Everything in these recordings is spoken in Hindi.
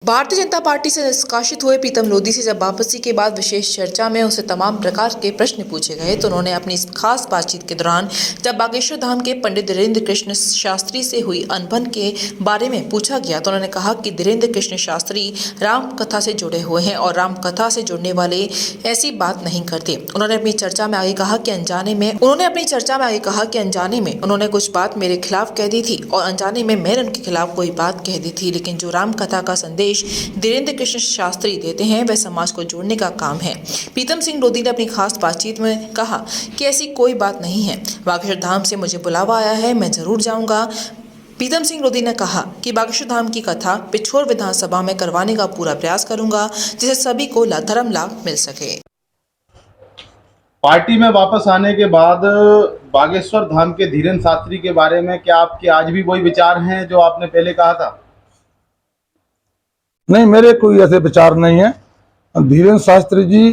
भारतीय जनता पार्टी से निष्कासित हुए प्रीतम लोधी से जब वापसी के बाद विशेष चर्चा में उसे तमाम प्रकार के प्रश्न पूछे गए तो उन्होंने अपनी इस खास बातचीत के दौरान जब बागेश्वर धाम के पंडित धीरेन्द्र कृष्ण शास्त्री से हुई अनबन के बारे में पूछा गया तो उन्होंने कहा कि धीरेन्द्र कृष्ण शास्त्री राम कथा से जुड़े हुए हैं और राम कथा से जुड़ने वाले ऐसी बात नहीं करते। उन्होंने अपनी चर्चा में आगे कहा कि अनजाने में उन्होंने कुछ बात मेरे खिलाफ कह दी थी और अनजाने में मैंने उनके खिलाफ कोई बात कह दी थी, लेकिन जो राम कथा का संदेश धीरेन्द्र कृष्ण शास्त्री देते हैं वह समाज को जोड़ने का काम है। प्रीतम सिंह लोधी ने अपनी खास बातचीत में कहा कि ऐसी कोई बात नहीं है, बागेश्वर धाम से मुझे बुलावा आया है, मैं जरूर जाऊंगा। प्रीतम सिंह लोधी ने कहा कि बागेश्वर धाम की कथा पिछोर विधानसभा में करवाने का पूरा प्रयास करूंगा जिससे सभी को धर्म लाभ मिल सके। पार्टी में वापस आने के बाद बागेश्वर धाम के धीरेन्द्र शास्त्री के बारे में क्या आपके आज भी वही विचार हैं जो आपने पहले कहा था? नहीं, मेरे कोई ऐसे विचार नहीं है। धीरेन्द्र शास्त्री जी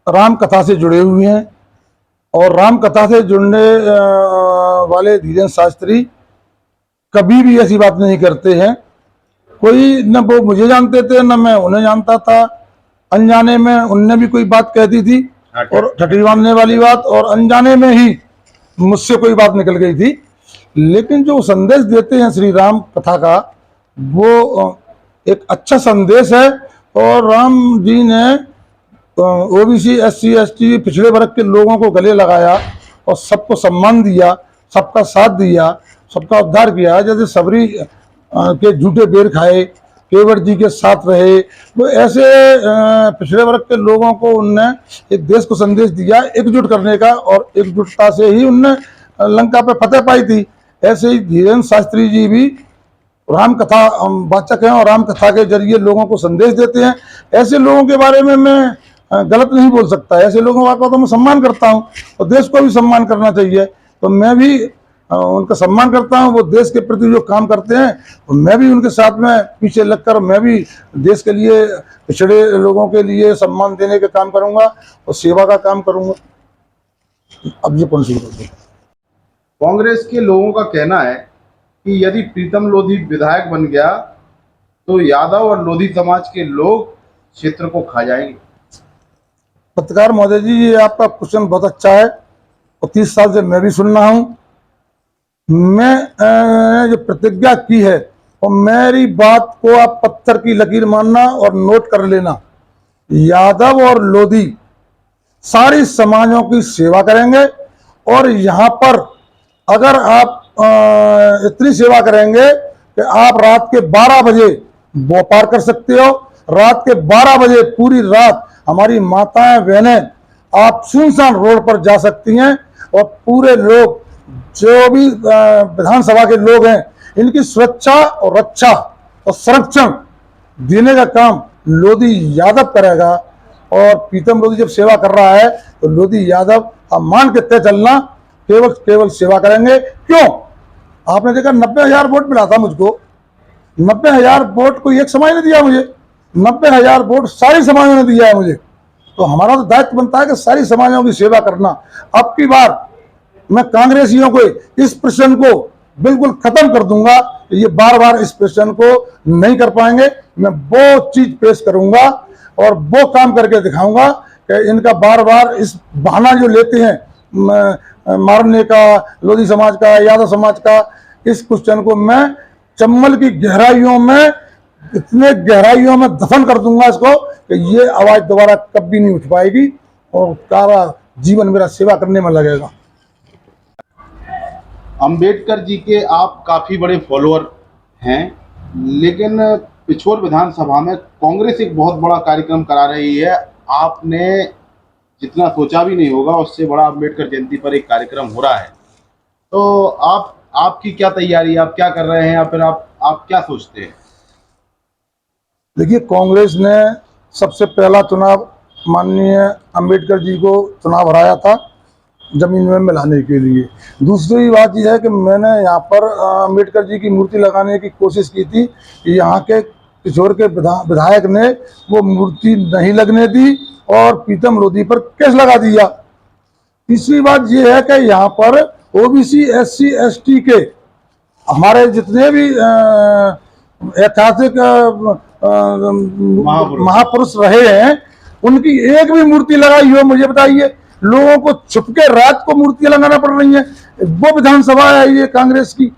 राम कथा से जुड़े हुए हैं और राम कथा से जुड़ने वाले धीरेन्द्र शास्त्री कभी भी ऐसी बात नहीं करते हैं। कोई न वो मुझे जानते थे न मैं उन्हें जानता था। अनजाने में उनने भी कोई बात कह दी थी और ठठी बांधने वाली बात, और अनजाने में ही मुझसे कोई बात निकल गई थी। लेकिन जो संदेश देते हैं श्री राम कथा का वो एक अच्छा संदेश है और राम जी ने ओबीसी एससी एसटी पिछड़े वर्ग के लोगों को गले लगाया और सबको सम्मान दिया, सबका साथ दिया, सबका उद्धार किया। जैसे सबरी के झूठे बेर खाए, केवट जी के साथ रहे, तो ऐसे पिछड़े वर्ग के लोगों को उनने एक देश को संदेश दिया एकजुट करने का, और एकजुटता से ही उनने लंका पे फतेह पाई थी। ऐसे ही धीरेन्द्र शास्त्री जी भी राम कथा वाचक हैं और राम कथा के जरिए लोगों को संदेश देते हैं। ऐसे लोगों के बारे में मैं गलत नहीं बोल सकता। ऐसे लोगों का तो मैं सम्मान करता हूं और देश को भी सम्मान करना चाहिए। तो मैं भी उनका सम्मान करता हूं। वो देश के प्रति जो काम करते हैं तो मैं भी उनके साथ में पीछे लगकर मैं भी देश के लिए, पिछड़े लोगों के लिए सम्मान देने का काम करूंगा और सेवा का काम करूंगा। अब ये कौन सी बात है? कांग्रेस के लोगों का कहना है कि यदि प्रीतम लोधी विधायक बन गया तो यादव और लोधी समाज के लोग क्षेत्र को खा जाएंगे। पत्रकार महोदय जी, ये आपका क्वेश्चन बहुत अच्छा है और 30 साल से मैं भी सुन रहा हूं। मैं जो प्रतिज्ञा की है और मेरी बात को आप पत्थर की लकीर मानना और नोट कर लेना। यादव और लोधी सारी समाजों की सेवा करेंगे और यहाँ पर अगर आप इतनी सेवा करेंगे कि आप रात के 12 बजे वो पार कर सकते हो। रात के 12 बजे पूरी रात हमारी माताएं बहनें आप सुनसान रोड पर जा सकती हैं और पूरे लोग जो भी विधानसभा के लोग हैं इनकी सुरक्षा और रक्षा और संरक्षण देने का काम लोधी यादव करेगा। और प्रीतम लोधी जब सेवा कर रहा है तो लोधी यादव आप मान के तय चलना केवल सेवा करेंगे। क्यों? आपने देखा 90,000 वोट मिला था मुझको। 90,000 वोट कोई एक समाज ने दिया मुझे, 90,000 वोट सारी समाजों ने दिया है मुझे। तो हमारा तो दायित्व बनता है कि सारी समाजों की सेवा करना। अब की बार मैं कांग्रेसियों को इस प्रश्न को बिल्कुल खत्म कर दूंगा। ये बार इस प्रश्न को नहीं कर पाएंगे। मैं वो चीज पेश करूंगा और वो काम करके दिखाऊंगा कि इनका बार इस बहाना जो लेते हैं मारने का, लोधी समाज का, यादव समाज का, इस क्वेश्चन को मैं चम्बल की गहराइयों में, इतने गहराइयों में दफन कर दूंगा इसको कि ये आवाज दोबारा कभी नहीं उठ पाएगी और सारा जीवन मेरा सेवा करने में लगेगा। अंबेडकर जी के आप काफी बड़े फॉलोअर हैं, लेकिन पिछोर विधानसभा में कांग्रेस एक बहुत बड़ा कार्यक्रम करा रही है। आपने जितना सोचा भी नहीं होगा उससे बड़ा अंबेडकर जयंती पर एक कार्यक्रम हो रहा है। तो आपकी क्या तैयारी, आप क्या कर रहे हैं या फिर आप क्या सोचते हैं? देखिए, कांग्रेस ने सबसे पहला चुनाव माननीय अंबेडकर जी को चुनाव हराया था जमीन में मिलाने के लिए। दूसरी बात यह है कि मैंने यहाँ पर अंबेडकर जी की मूर्ति लगाने की कोशिश की थी कि यहाँ के पिछोर के विधायक ने वो मूर्ति नहीं लगने दी और प्रीतम लोधी पर केस लगा दिया। तीसरी बात यह है कि यहाँ पर ओबीसी एससी एसटी के हमारे जितने भी ऐतिहासिक महापुरुष रहे हैं, उनकी एक भी मूर्ति लगाई हो मुझे बताइए। लोगों को छुपके रात को मूर्तियां लगाना पड़ रही हैं। वो विधानसभा है ये कांग्रेस की।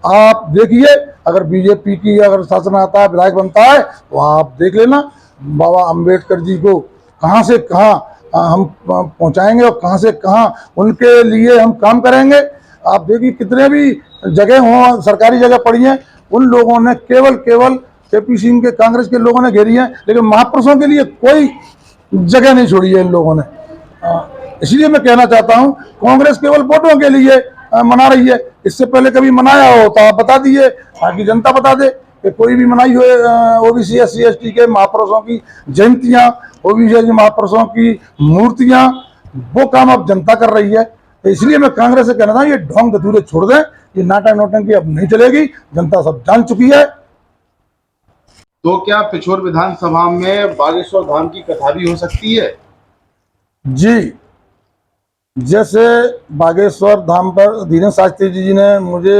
आप देखिए, अगर बीजेपी की अगर शासन आता है, विधायक बनता है, तो आप देख लेना बाबा अंबेडकर जी को कहां से कहां हम पहुंचाएंगे और कहां से कहां उनके लिए हम काम करेंगे। आप देखिए, कितने भी जगह हो, सरकारी जगह पड़ी हैं, उन लोगों ने केवल केपी सिंह के कांग्रेस के लोगों ने घेरी है, लेकिन महापुरुषों के लिए कोई जगह नहीं छोड़ी है इन लोगों ने। इसलिए मैं कहना चाहता हूं, कांग्रेस केवल वोटों के लिए मना रही है। इससे पहले कभी मनाया हो तो आप बता दिए, ताकि जनता बता दे कि कोई भी मनाई हो ओबीसी SC ST के महापुरुषों की जयंतियां, ओबीसी महापुरुषों की मूर्तियां, वो काम अब जनता कर रही है। तो इसलिए मैं कांग्रेस से कहना था, ये ढोंग धतूरे छोड़ दें, ये नाटक नौटंकी अब नहीं चलेगी, जनता सब जान चुकी है। तो क्या पिछोर विधानसभा में बागेश्वर धाम की कथा भी हो सकती है? जी, जैसे बागेश्वर धाम पर धीरेन्द्र शास्त्री जी ने मुझे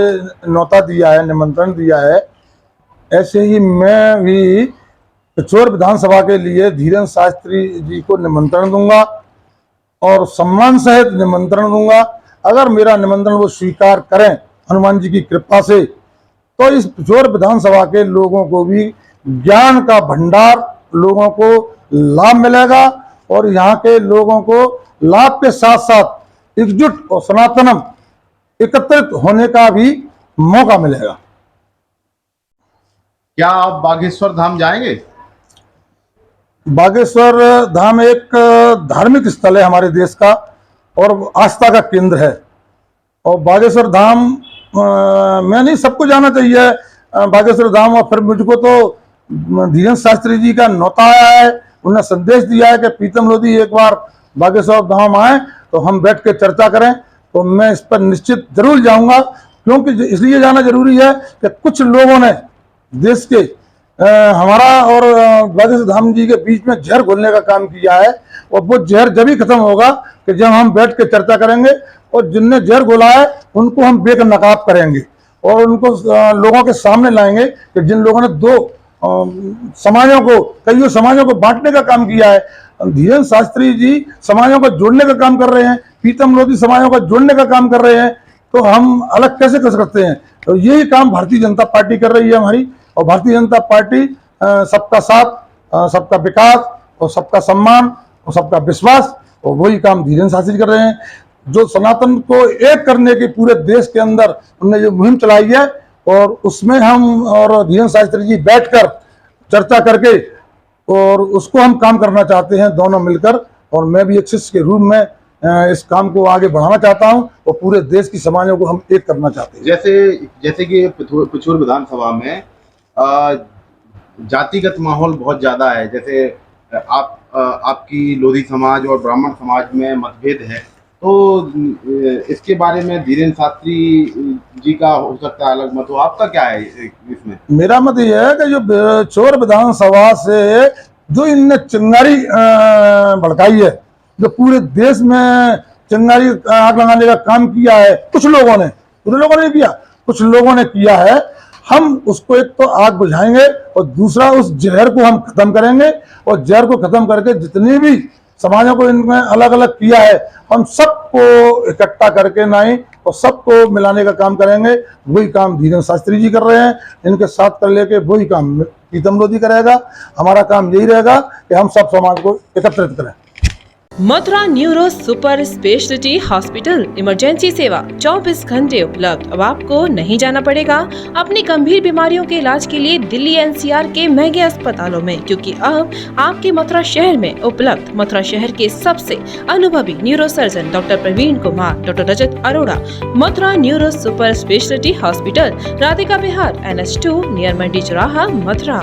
न्योता दिया है, निमंत्रण दिया है, ऐसे ही मैं भी पिछोर विधानसभा के लिए धीरेन्द्र शास्त्री जी को निमंत्रण दूंगा और सम्मान सहित निमंत्रण दूंगा। अगर मेरा निमंत्रण वो स्वीकार करें हनुमान जी की कृपा से, तो इस पिछोर विधानसभा के लोगों को भी ज्ञान का भंडार, लोगों को लाभ मिलेगा और यहाँ के लोगों को लाभ के साथ साथ एकजुट और सनातनम एकत्रित होने का भी मौका मिलेगा। क्या आप बागेश्वर धाम जाएंगे? बागेश्वर धाम एक धार्मिक स्थल है हमारे देश का और आस्था का केंद्र है। और बागेश्वर धाम मैं नहीं, सबको जाना चाहिए बागेश्वर धाम। और फिर मुझको तो धीरेन्द्र शास्त्री जी का न्योता आया है, उन्होंने संदेश दिया है कि प्रीतम लोधी एक बार बागेश्वर धाम आए तो हम बैठ के चर्चा करें। तो मैं इस पर निश्चित जरूर जाऊंगा, क्योंकि इसलिए जाना जरूरी है कि कुछ लोगों ने देश के हमारा और बागेश्वर धाम जी के बीच में जहर घोलने का काम किया है। और वो जहर जब ही खत्म होगा कि जब हम बैठ के चर्चा करेंगे और जिनने जहर घोला है उनको हम बेनकाब करेंगे और उनको लोगों के सामने लाएंगे कि जिन लोगों ने दो समाजों को, कई समाजों को बांटने का काम किया है। धीरेन्द्र शास्त्री जी समाजों को जोड़ने का काम कर रहे हैं, प्रीतम लोधी समाजों को जोड़ने का काम कर रहे हैं, तो हम अलग कैसे कर सकते हैं? तो यही काम भारतीय जनता पार्टी कर रही है हमारी। और भारतीय जनता पार्टी सबका साथ, सबका विकास और सबका सम्मान और सबका विश्वास, और वही काम धीरेन्द्र शास्त्री कर रहे हैं। जो सनातन को एक करने के पूरे देश के अंदर उन्होंने जो मुहिम चलाई है, और उसमें हम और धीरेन्द्र शास्त्री जी बैठकर चर्चा करके और उसको हम काम करना चाहते हैं दोनों मिलकर। और मैं भी एक शिष्य के रूप में इस काम को आगे बढ़ाना चाहता हूं और पूरे देश की समाजों को हम एक करना चाहते हैं। जैसे कि पिछोर विधानसभा में जातिगत माहौल बहुत ज्यादा है। जैसे आपकी लोधी समाज और ब्राह्मण समाज में मतभेद है, तो इसके बारे में धीरेन्द्र शास्त्री जी का हो सकता है अलग मत हो, आपका क्या है इसमें? मेरा मत यह है कि जो पिछोर विधानसभा से जो इनने चिंगारी भड़काई है, जो पूरे देश में चिंगारी आग लगाने का काम किया है कुछ लोगों ने, पूरे लोगों ने किया, कुछ लोगों ने किया है, हम उसको एक तो आग बुझाएंगे और दूसरा उस जहर को हम खत्म करेंगे। और जहर को खत्म करके जितनी भी समाजों को इनमें अलग अलग किया है, हम सबको इकट्ठा करके नहीं और सबको मिलाने का काम करेंगे। वही काम धीरेन्द्र शास्त्री जी कर रहे हैं, इनके साथ कर लेके वही काम प्रीतम लोधी करेगा। हमारा काम यही रहेगा कि हम सब समाज को एकत्रित करें। Mathura neuro super speciality hospital emergency सेवा 24 घंटे उपलब्ध। अब आपको नहीं जाना पड़ेगा अपनी गंभीर बीमारियों के इलाज के लिए दिल्ली NCR के महंगे अस्पतालों में, क्योंकि अब आपके मथुरा शहर में उपलब्ध मथुरा शहर के सबसे अनुभवी neuro surgeon doctor Praveen Kumar, doctor Rajat Arora. Mathura neuro super speciality hospital, Radhika Vihar, NH2 near Mandi Chauraha, Mathura.